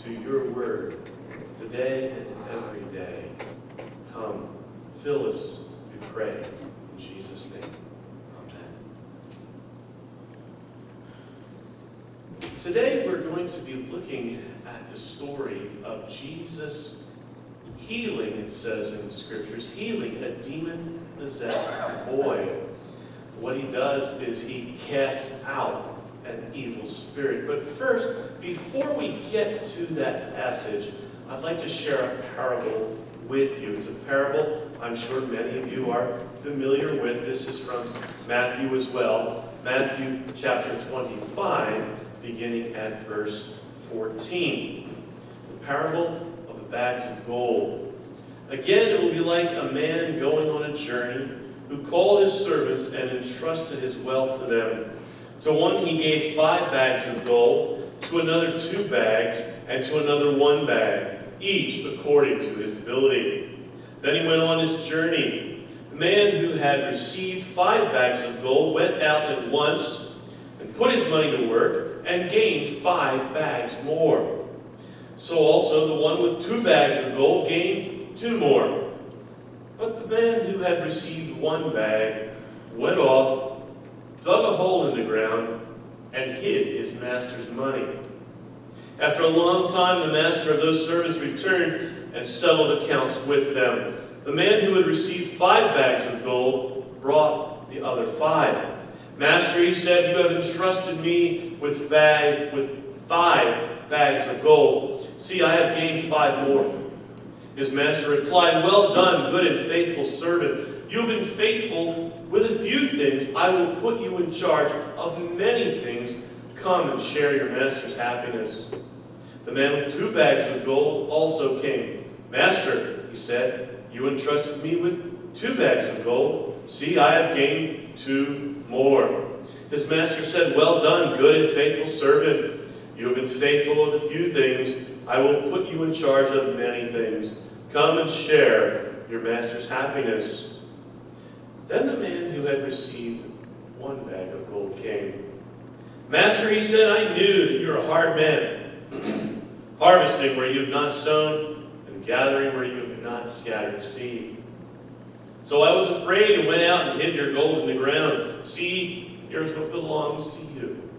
to your word today and every day. Come, fill us, we pray. In Jesus' name, amen. Today we're going to be looking at the story of Jesus healing, it says in the Scriptures, healing a demon-possessed boy. What he does is he casts out an evil spirit. But first, before we get to that passage, I'd like to share a parable with you. It's a parable I'm sure many of you are familiar with. This is from Matthew as well. Matthew chapter 25, beginning at verse 14. The parable of the bags of gold. Again, it will be like a man going on a journey who called his servants and entrusted his wealth to them. To one he gave 5 bags of gold, to another 2 bags, and to another 1 bag, each according to his ability. Then he went on his journey. The man who had received 5 bags of gold went out at once and put his money to work and gained 5 bags more. So also the one with 2 bags of gold gained 2 more. But the man who had received 1 bag went off, dug a hole in the ground, and hid his master's money. After a long time, the master of those servants returned and settled accounts with them. The man who had received 5 bags of gold brought the other 5. Master, he said, you have entrusted me with 5 bags of gold. See, I have gained 5 more. His master replied, well done, good and faithful servant. You have been faithful with a few things. I will put you in charge of many things. Come and share your master's happiness. The man with 2 bags of gold also came. Master, he said, you entrusted me with 2 bags of gold. See, I have gained 2 more. His master said, well done, good and faithful servant. You have been faithful with a few things. I will put you in charge of many things. Come and share your master's happiness. Then the man who had received 1 bag of gold came. Master, he said, I knew that you're a hard man, harvesting where you have not sown and gathering where you have not scattered seed. So I was afraid and went out and hid your gold in the ground. See, here's what belongs to you.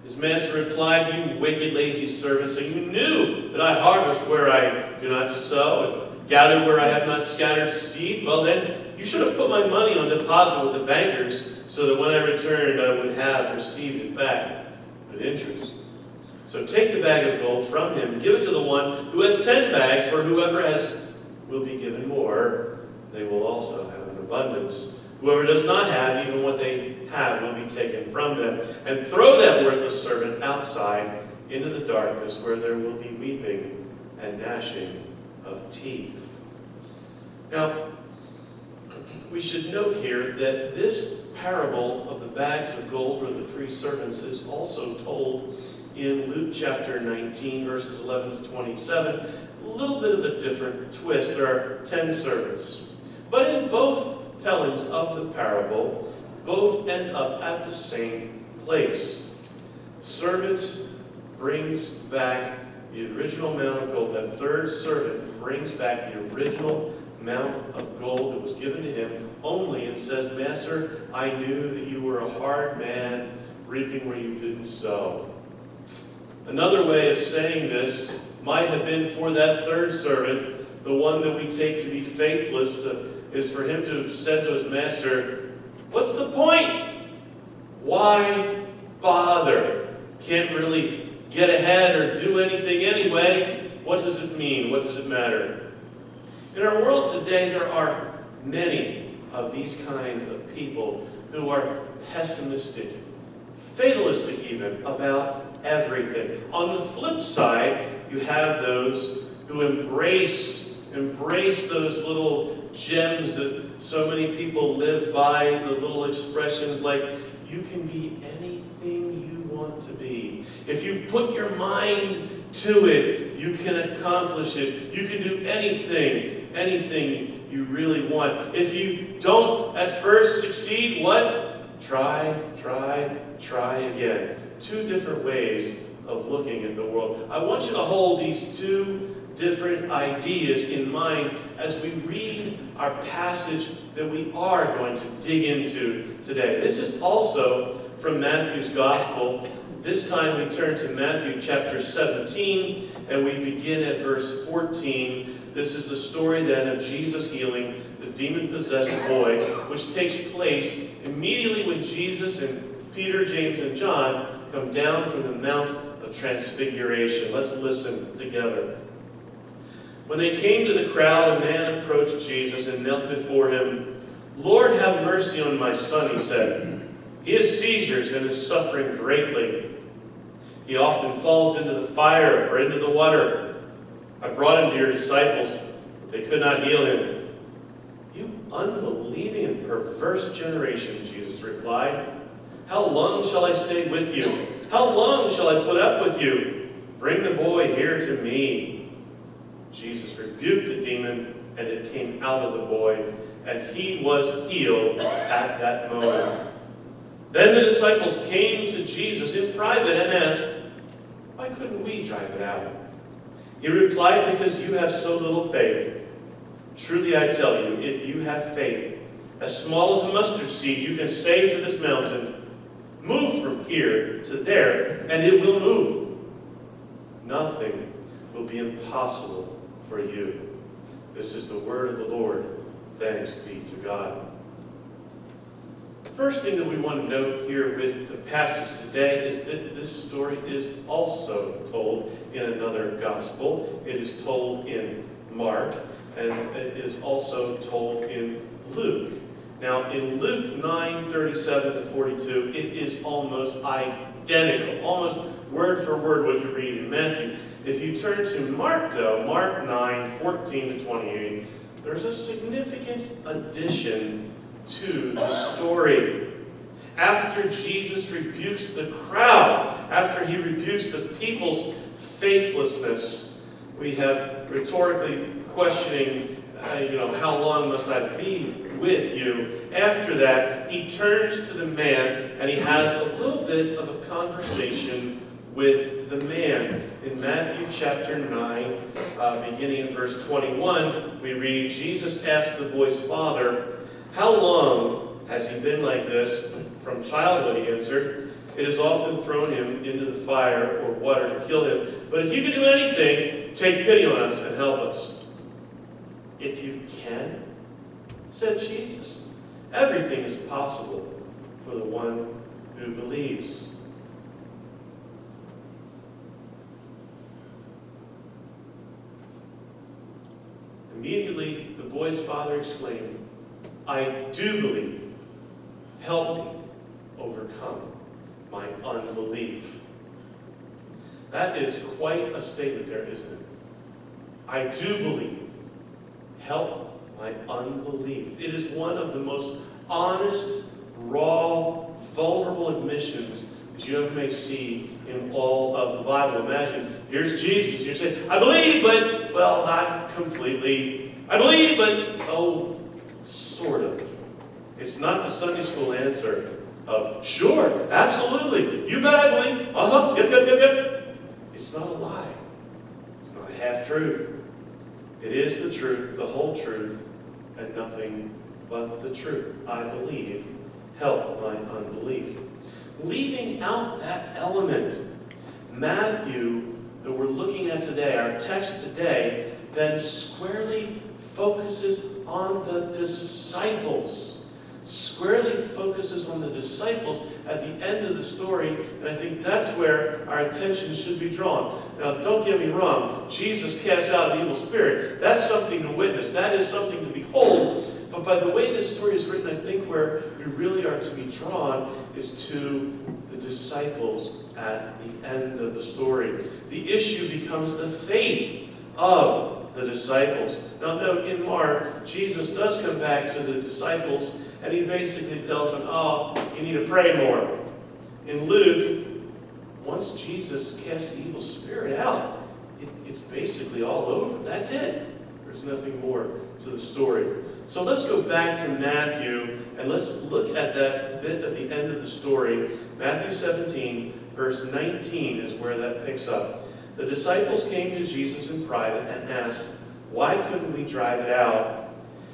His master replied, you wicked, lazy servant, so you knew that I harvest where I do not sow and gather where I have not scattered seed. Well then, you should have put my money on deposit with the bankers, so that when I returned, I would have received it back with interest. So take the bag of gold from him and give it to the one who has 10 bags, for whoever has will be given more. They will also have an abundance. Whoever does not have, even what they have will be taken from them. And throw that worthless servant outside into the darkness, where there will be weeping and gnashing of teeth. Now, we should note here that this parable of the bags of gold or the 3 servants is also told in Luke chapter 19, verses 11 to 27. A little bit of a different twist. There are 10 servants. But in both tellings of the parable, both end up at the same place. Servant brings back the original amount of gold. That 3rd servant brings back the original amount of gold that was given to him only, and says, Master, I knew that you were a hard man, reaping where you didn't sow. Another way of saying this might have been for that 3rd servant, the one that we take to be faithless, is for him to have said to his master, what's the point? Why bother? Can't really get ahead or do anything anyway. What does it mean? What does it matter? In our world today, there are many of these kind of people who are pessimistic, fatalistic even, about everything. On the flip side, you have those who embrace those little gems that so many people live by, the little expressions like, you can be anything you want to be. If you put your mind to it, you can accomplish it. You can do anything you really want. If you don't at first succeed, what? Try again. 2 different ways of looking at the world. I want you to hold these two different ideas in mind as we read our passage that we are going to dig into today. This is also from Matthew's Gospel. This time we turn to Matthew chapter 17, and we begin at verse 14. This is the story then of Jesus healing the demon-possessed boy, which takes place immediately when Jesus and Peter, James, and John come down from the Mount of Transfiguration. Let's listen together. When they came to the crowd, a man approached Jesus and knelt before him. "Lord, have mercy on my son," he said. "He has seizures and is suffering greatly. He often falls into the fire or into the water. I brought him to your disciples, but they could not heal him." "You unbelieving and perverse generation," Jesus replied. "How long shall I stay with you? How long shall I put up with you? Bring the boy here to me." Jesus rebuked the demon, and it came out of the boy, and he was healed at that moment. Then the disciples came to Jesus in private and asked, "Why couldn't we drive it out?" He replied, "Because you have so little faith. Truly I tell you, if you have faith as small as a mustard seed, you can say to this mountain, 'Move from here to there,' and it will move. Nothing will be impossible for you." This is the word of the Lord. Thanks be to God. The first thing that we want to note here with the passage today is that this story is also told in another gospel. It is told in Mark, and it is also told in Luke. Now, in Luke 9:37 to 42, it is almost identical, almost word for word what you read in Matthew. If you turn to Mark, though, Mark 9:14 to 28, there's a significant addition to the story. After Jesus rebukes the crowd, after he rebukes the people's faithlessness, we have rhetorically questioning, how long must I be with you? After that, he turns to the man and he has a little bit of a conversation with the man. In Matthew chapter 9, beginning in verse 21, we read, Jesus asked the boy's father, "How long has he been like this?" "From childhood," he answered. "It has often thrown him into the fire or water to kill him. But if you can do anything, take pity on us and help us." "If you can," said Jesus, "everything is possible for the one who believes." Immediately, the boy's father exclaimed, "I do believe. Help me overcome my unbelief." That is quite a statement there, isn't it? I do believe. Help my unbelief. It is one of the most honest, raw, vulnerable admissions that you ever may see in all of the Bible. Imagine, here's Jesus. You're saying, "I believe, but, well, not completely. I believe, but, oh, sort of." It's not the Sunday school answer of, "Sure, absolutely, you bet I believe. Yep. It's not a lie. It's not a half-truth. It is the truth, the whole truth, and nothing but the truth. I believe. Help my unbelief. Leaving out that element, Matthew, that we're looking at today, our text today, then squarely focuses on the disciples. Squarely focuses on the disciples at the end of the story, and I think that's where our attention should be drawn. Now, don't get me wrong, Jesus casts out an evil spirit. That's something to witness. That is something to behold. But by the way this story is written, I think where we really are to be drawn is to the disciples at the end of the story. The issue becomes the faith of the disciples. Now note, in Mark, Jesus does come back to the disciples, and he basically tells them, "Oh, you need to pray more." In Luke, once Jesus casts the evil spirit out, it's basically all over. That's it. There's nothing more to the story. So let's go back to Matthew, and let's look at that bit of the end of the story. Matthew 17, verse 19 is where that picks up. The disciples came to Jesus in private and asked, "Why couldn't we drive it out?"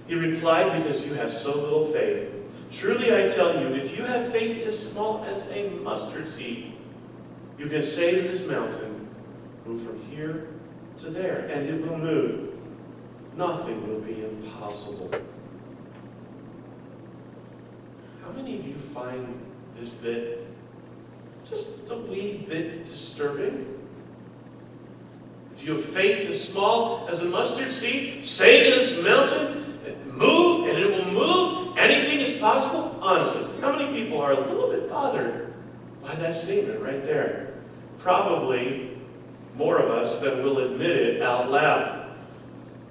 He replied, "Because you have so little faith. Truly I tell you, if you have faith as small as a mustard seed, you can say to this mountain, 'Move from here to there,' and it will move. Nothing will be impossible." How many of you find this bit just a wee bit disturbing? If you have faith as small as a mustard seed, say to this mountain, "Move," and it will move. Anything is possible. Honestly, how many people are a little bit bothered by that statement right there? Probably more of us than will admit it out loud.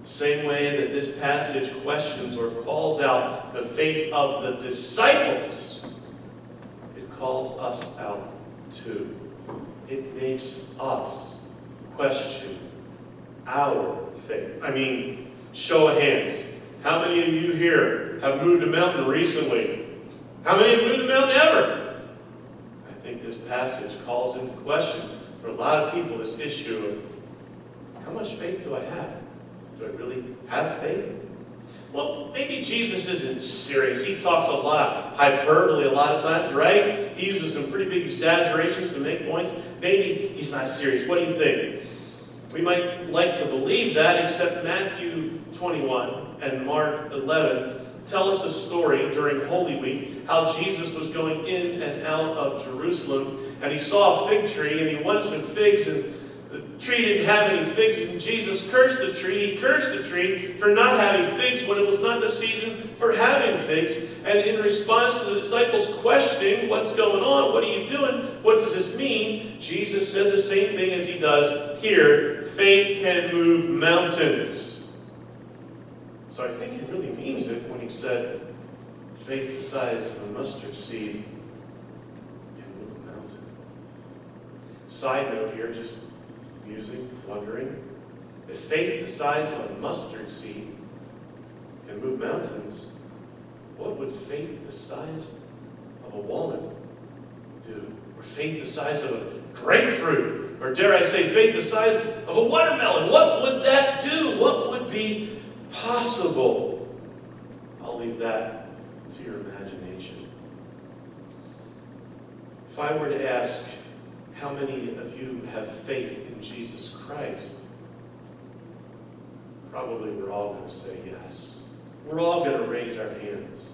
Same way that this passage questions or calls out the faith of the disciples, it calls us out too. It makes us question our faith. I mean, show of hands. How many of you here have moved a mountain recently? How many have moved a mountain ever? I think this passage calls into question for a lot of people this issue of how much faith do I have? Do I really have faith? Well, maybe Jesus isn't serious. He talks a lot of hyperbole a lot of times, right? He uses some pretty big exaggerations to make points. Maybe he's not serious. What do you think? We might like to believe that, except Matthew 21 and Mark 11 tell us a story during Holy Week, how Jesus was going in and out of Jerusalem, and he saw a fig tree, and he wanted some figs, and the tree didn't have any figs, and Jesus cursed the tree. He cursed the tree for not having figs when it was not the season for having figs. And in response to the disciples questioning, "What's going on? What are you doing? What does this mean?" Jesus said the same thing as he does here. Faith can move mountains. So I think he really means it when he said, faith the size of a mustard seed can move a mountain. Side note here, just musing, wondering, if faith the size of a mustard seed can move mountains, what would faith the size of a walnut do? Or faith the size of a grapefruit? Or dare I say, faith the size of a watermelon? What would that do? What would be possible? I'll leave that to your imagination. If I were to ask, how many of you have faith in Jesus Christ? Probably we're all going to say yes. We're all going to raise our hands.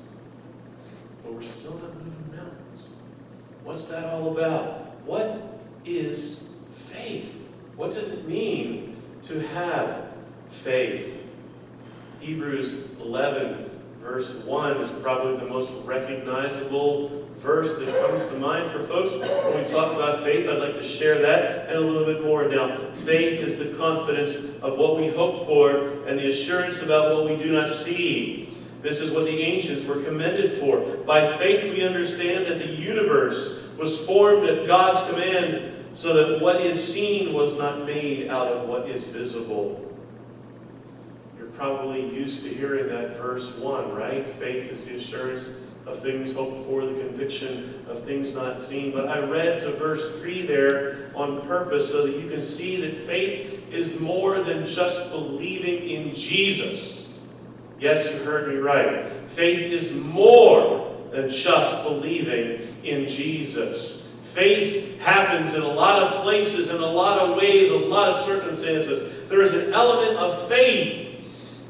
But we're still not moving mountains. What's that all about? What is faith? What does it mean to have faith? Hebrews 11, verse 1 is probably the most recognizable verse that comes to mind for folks. When we talk about faith, I'd like to share that and a little bit more now. Faith is the confidence of what we hope for and the assurance about what we do not see. This is what the ancients were commended for. By faith we understand that the universe was formed at God's command, so that what is seen was not made out of what is visible. You're probably used to hearing that verse 1, right? Faith is the assurance of things hoped for, the conviction of things not seen. But I read to verse 3 there on purpose so that you can see that faith is more than just believing in Jesus. Yes, you heard me right. Faith is more than just believing in Jesus. Faith happens in a lot of places, in a lot of ways, a lot of circumstances. There is an element of faith,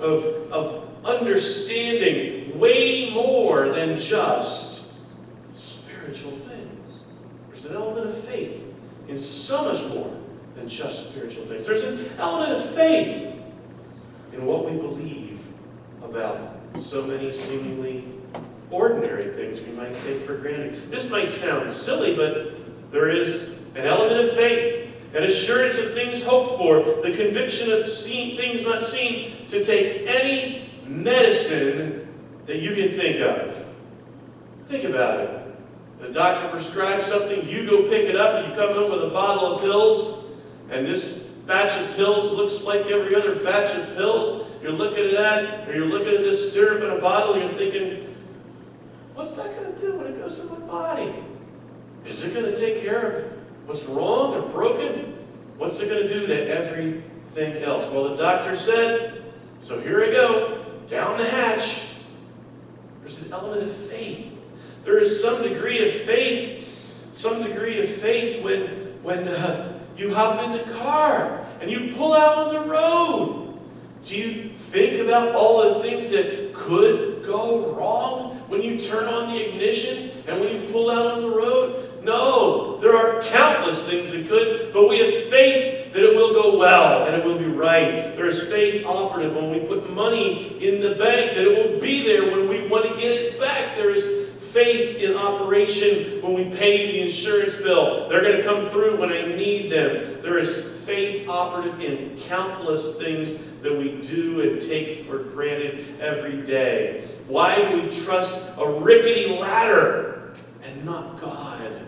of understanding way more than just spiritual things. There's an element of faith in so much more than just spiritual things. There's an element of faith in what we believe about so many seemingly ordinary things we might take for granted. This might sound silly, but there is an element of faith, an assurance of things hoped for, the conviction of things not seen, to take any medicine that you can think of. Think about it. The doctor prescribes something, you go pick it up, and you come home with a bottle of pills, and this batch of pills looks like every other batch of pills. you're looking at that, or you're looking at this syrup in a bottle, and you're thinking, what's that going to do when it goes in my body? Is it going to take care of what's wrong or broken? What's it going to do to everything else? Well, the doctor said, so here I go, down the hatch. There's an element of faith. There is some degree of faith when you hop in the car and you pull out on the road. Do you think about all the things that could go wrong when you turn on the ignition and when you pull out on the road? No, there are countless things that could, but we have faith that it will go well and it will be right. There is faith operative when we put money in the bank, that it will be there when we want to get it back. There is faith in operation when we pay the insurance bill. They're going to come through when I need them. There is faith operative in countless things that we do and take for granted every day. Why do we trust a rickety ladder and not God?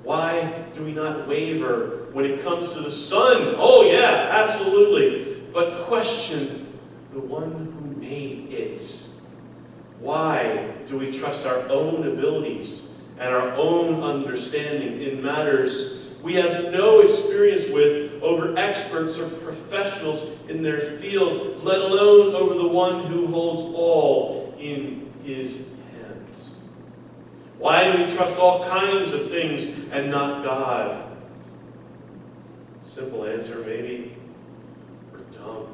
Why do we not waver when it comes to the sun? Oh yeah, absolutely. But question the one who made it. Why do we trust our own abilities and our own understanding in matters we have no experience with over experts or professionals in their field, let alone over the one who holds all in his hands? Why do we trust all kinds of things and not God? Simple answer, maybe we're dumb.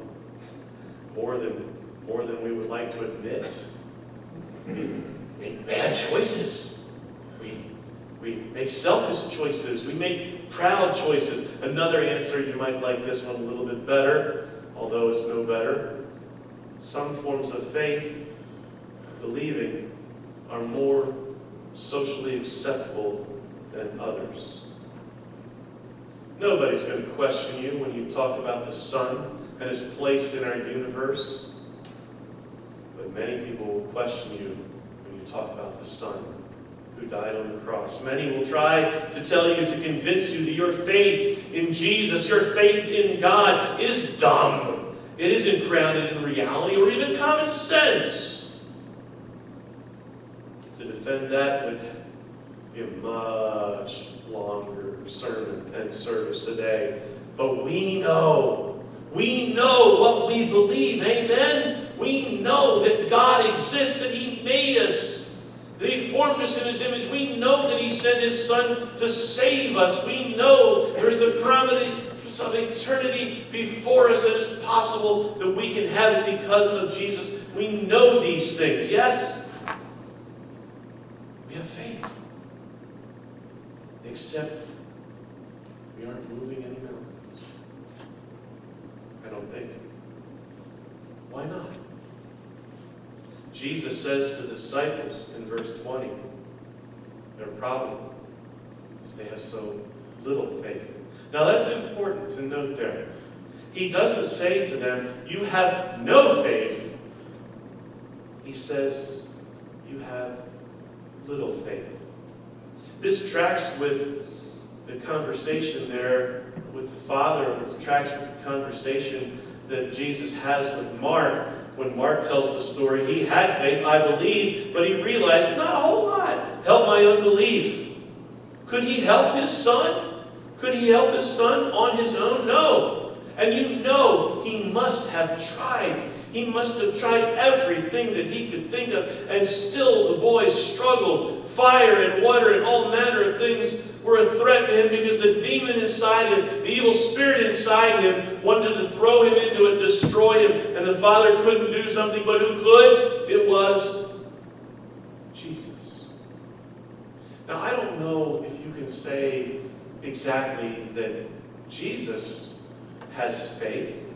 More than we would like to admit. We make bad choices. We make selfish choices. We make proud choices. Another answer, you might like this one a little bit better, although it's no better. Some forms of faith, believing, are more socially acceptable than others. Nobody's going to question you when you talk about the sun and its place in our universe. But many people will question you when you talk about the Son who died on the cross. Many will try to tell you, to convince you that your faith in Jesus, your faith in God is dumb. It isn't grounded in reality or even common sense. To defend that would be a much longer sermon and service today. But we know what we believe, amen? We know that God exists, that He made us, that He formed us in His image. We know that He sent His Son to save us. We know there's the promise of eternity before us, and it's possible that we can have it because of Jesus. We know these things, yes? We have faith. Except we aren't moving any mountains. I don't think. Why not? Jesus says to the disciples in verse 20, their problem is they have so little faith. Now that's important to note there. He doesn't say to them, you have no faith. He says, you have little faith. This tracks with the conversation there with the Father. It tracks with the conversation that Jesus has with Mark. When Mark tells the story, he had faith, I believe, but he realized not a whole lot. Help my unbelief. Could he help his son? Could he help his son on his own? No. And you know he must have tried. He must have tried everything that he could think of, and still the boy struggled. Fire and water and all manner of things were a threat to him because the demon inside him, the evil spirit inside him, wanted to throw him into it, destroy him, and the Father couldn't do something, but who could? It was Jesus. Now, I don't know if you can say exactly that Jesus has faith.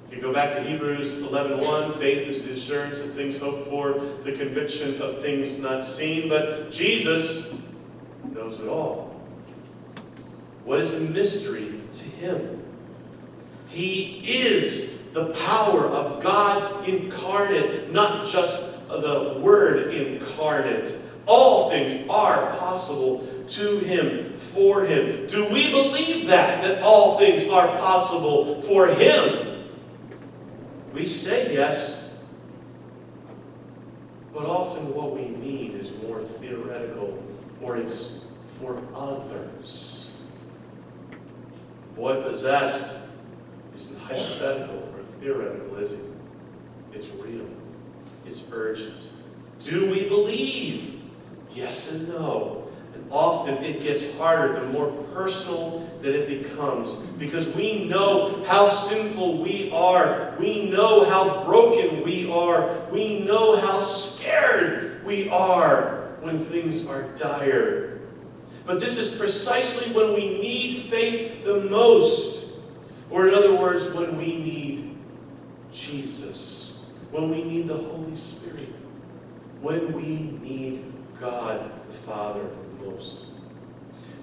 If you go back to Hebrews 11:1, faith is the assurance of things hoped for, the conviction of things not seen. But Jesus knows it all. What is a mystery to him? He is the power of God incarnate, not just the Word incarnate. All things are possible to him, for him. Do we believe that all things are possible for him? We say yes, but often what we mean is more theoretical, or it's for others. Boy possessed isn't hypothetical or theoretical, is it? It's real. It's urgent. Do we believe? Yes and no. And often it gets harder the more personal that it becomes, because we know how sinful we are. We know how broken we are. We know how scared we are when things are dire. But this is precisely when we need faith the most. Or in other words, when we need Jesus. When we need the Holy Spirit. When we need God the Father the most.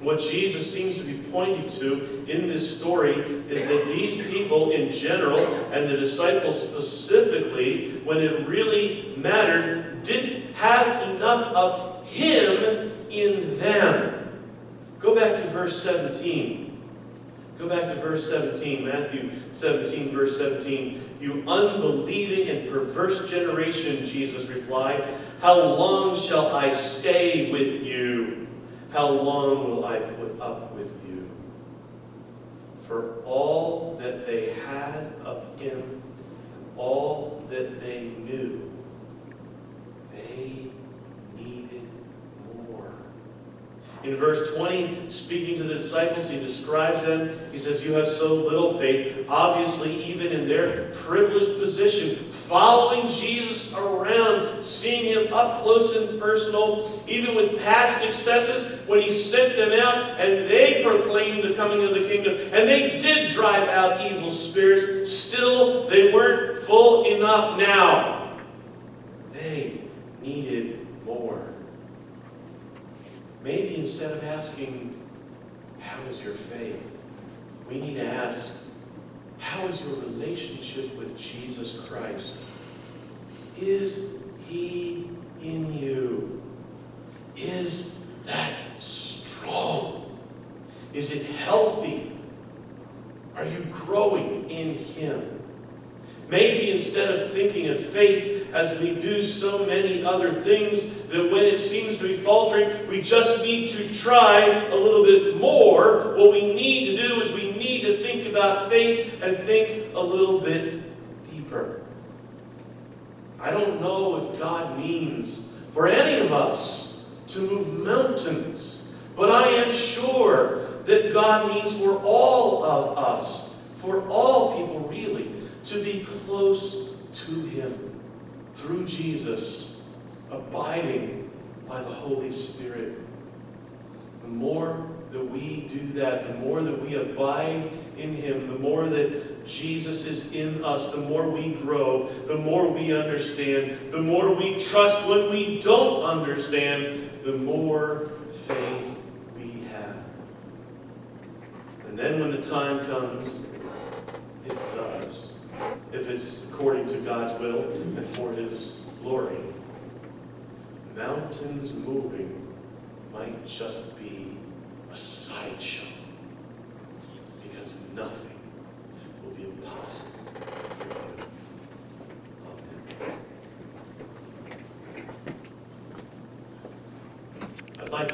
What Jesus seems to be pointing to in this story is that these people in general, and the disciples specifically, when it really mattered, didn't have enough of Him in them. Go back to verse 17. Go back to verse 17, Matthew 17, verse 17. You unbelieving and perverse generation, Jesus replied, how long shall I stay with you? How long will I put up with you? For all that they had of Him, and all that they knew, they needed more. In verse 20, speaking to the disciples, He describes them. He says, you have so little faith. Obviously, even in their privileged position, following Jesus around, seeing Him up close and personal, even with past successes when He sent them out and they proclaimed the coming of the kingdom, and they did drive out evil spirits, still they weren't full enough now. They needed more. Maybe instead of asking, how is your faith? We need to ask, how is your relationship with Jesus Christ? Is He in you? Is that strong? Is it healthy? Are you growing in Him? Maybe instead of thinking of faith as we do so many other things, that when it seems to be faltering, we just need to try a little bit more. What we need to do is we need to think about faith and think a little bit deeper. I don't know if God means for any of us to move mountains, but I am sure that God means for all of us, for all people really, to be close to Him through Jesus, abiding by the Holy Spirit. The more that we do that, the more that we abide in Him, the more that Jesus is in us, the more we grow, the more we understand, the more we trust when we don't understand, the more faith we have. And then when the time comes, it does. If it's according to God's will and for His glory. Mountains moving might just be a sideshow.